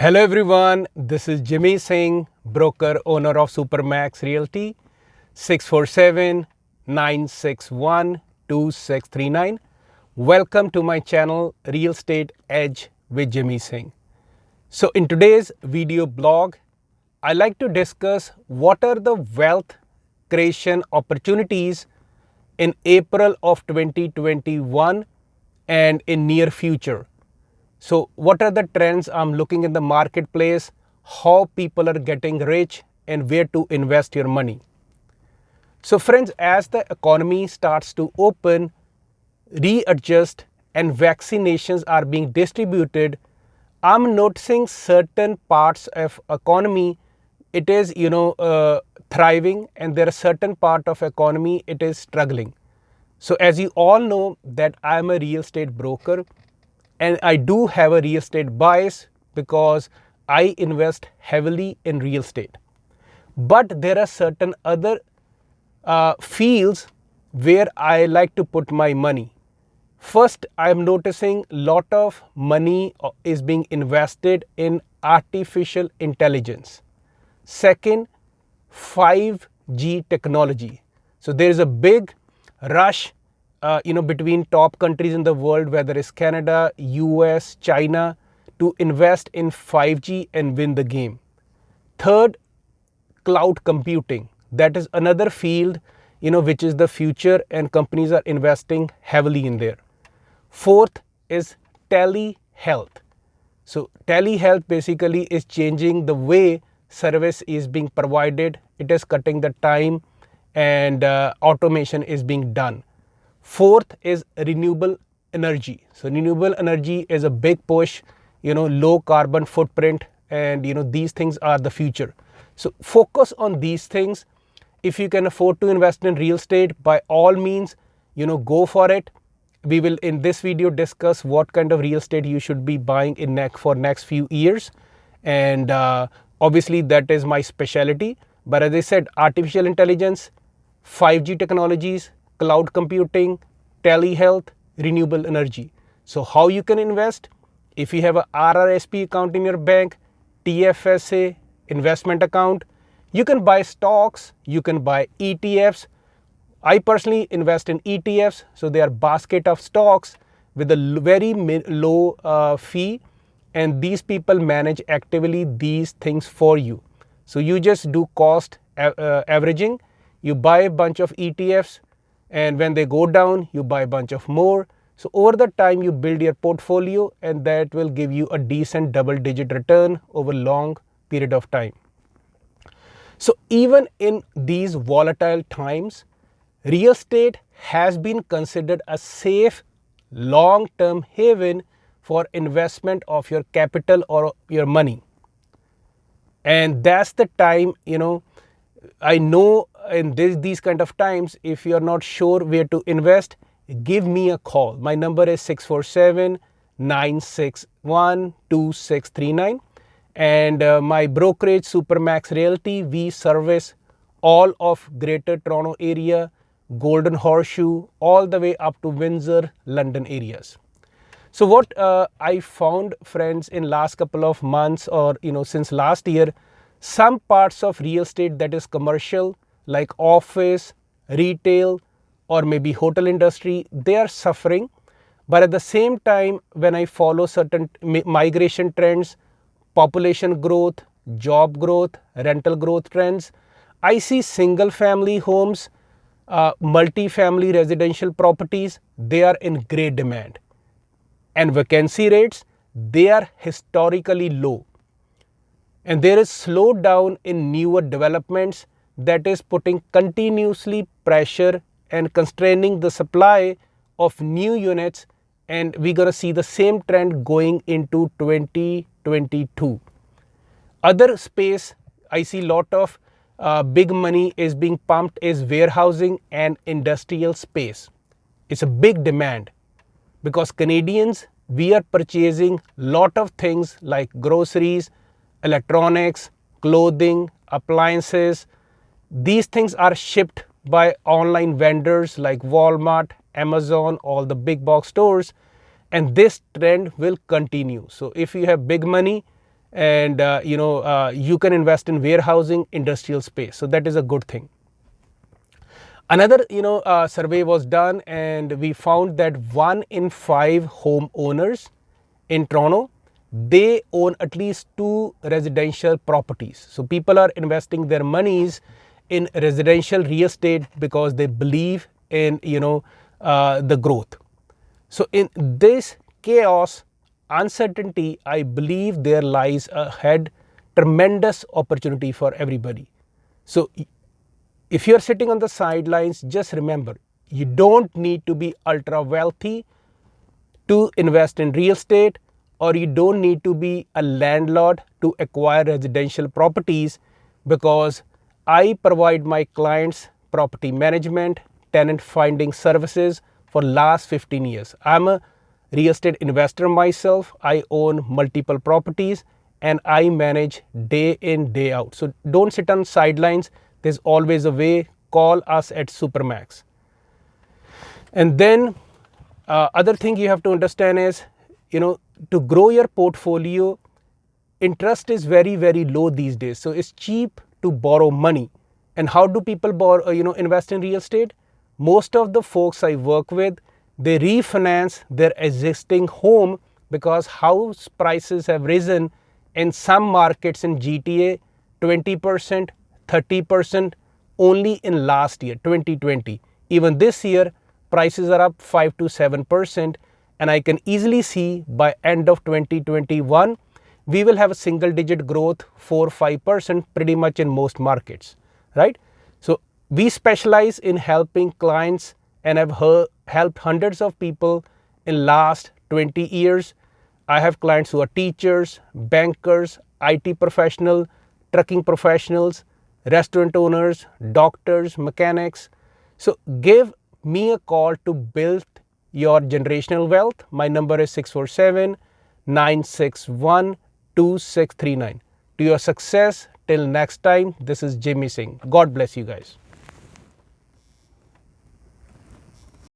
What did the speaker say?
Hello everyone, this is Jimmy Singh, broker owner of Supermax Realty, 647-961-2639. Welcome to my channel Real Estate Edge with Jimmy Singh. So in today's video blog, I like to discuss what are the wealth creation opportunities in April of 2021 and in near future. So what are the trends I'm looking in the marketplace, how people are getting rich and where to invest your money. So friends, as the economy starts to open, readjust and vaccinations are being distributed, I'm noticing certain parts of economy, it is, thriving, and there are certain part of economy, it is struggling. So as you all know that I am a real estate broker and I do have a real estate bias because I invest heavily in real estate. But there are certain other fields where I like to put my money. First, I am noticing a lot of money is being invested in artificial intelligence. Second, 5G technology. So there is a big rush, between top countries in the world, whether it's Canada, US, China, to invest in 5G and win the game. Third, cloud computing. That is another field, which is the future and companies are investing heavily in there. Fourth is telehealth. So telehealth basically is changing the way service is being provided. It is cutting the time and automation is being done. Fourth is renewable energy. So renewable energy is a big push, low carbon footprint, and these things are the future. So focus on these things. If you can afford to invest in real estate, by all means, go for it. We will in this video discuss what kind of real estate you should be buying for next few years, and obviously that is my specialty. But as I said, artificial intelligence, 5G technologies, cloud computing, telehealth, renewable energy. So how you can invest? If you have a RRSP account in your bank, TFSA investment account, you can buy stocks, you can buy ETFs. I personally invest in ETFs, so they are basket of stocks with a very low fee, and these people manage actively these things for you. So you just do cost averaging, you buy a bunch of ETFs, and when they go down, you buy a bunch of more. So over the time, you build your portfolio, and that will give you a decent double-digit return over long period of time. So even in these volatile times, real estate has been considered a safe long-term haven for investment of your capital or your money. And that's the time, I know in these kind of times, if you're not sure where to invest, give me a call. My number is 647-961-2639. And my brokerage, Supermax Realty, we service all of Greater Toronto area, Golden Horseshoe, all the way up to Windsor, London areas. So what I found, friends, in last couple of months or since last year, some parts of real estate that is commercial, like office, retail, or maybe hotel industry, they are suffering. But at the same time, when I follow certain migration trends, population growth, job growth, rental growth trends, I see single family homes, multi-family residential properties, they are in great demand. And vacancy rates, they are historically low. And there is slowdown in newer developments that is putting continuously pressure and constraining the supply of new units, and we're going to see the same trend going into 2022. Other space, I see lot of big money is being pumped is warehousing and industrial space. It's a big demand because Canadians, we are purchasing lot of things like groceries, electronics, clothing, appliances. These things are shipped by online vendors like Walmart, Amazon, all the big box stores, and this trend will continue. So if you have big money and you can invest in warehousing, industrial space. So that is a good thing. Another survey was done, and we found that 1 in 5 homeowners in Toronto, they own at least 2 residential properties. So people are investing their monies in residential real estate because they believe in the growth. So in this chaos, uncertainty, I believe there lies ahead tremendous opportunity for everybody. So if you're sitting on the sidelines, just remember, you don't need to be ultra wealthy to invest in real estate, or you don't need to be a landlord to acquire residential properties, because I provide my clients property management, tenant finding services for last 15 years. I'm a real estate investor myself. I own multiple properties and I manage day in, day out. So don't sit on sidelines. There's always a way. Call us at Supermax. And then other thing you have to understand is, to grow your portfolio, interest is very, very low these days. So it's cheap to borrow money. And how do people borrow, invest in real estate? Most of the folks I work with, they refinance their existing home because house prices have risen in some markets in GTA 20%, 30% only in last year, 2020. Even this year, prices are up 5 to 7%, and I can easily see by end of 2021, we will have a single digit growth, 4-5% pretty much in most markets, right? So we specialize in helping clients and have helped hundreds of people in last 20 years. I have clients who are teachers, bankers, IT professionals, trucking professionals, restaurant owners, doctors, mechanics. So give me a call to build your generational wealth. My number is 647-961-2639. To your success, till next time, this is Jimmy Singh. God bless you guys.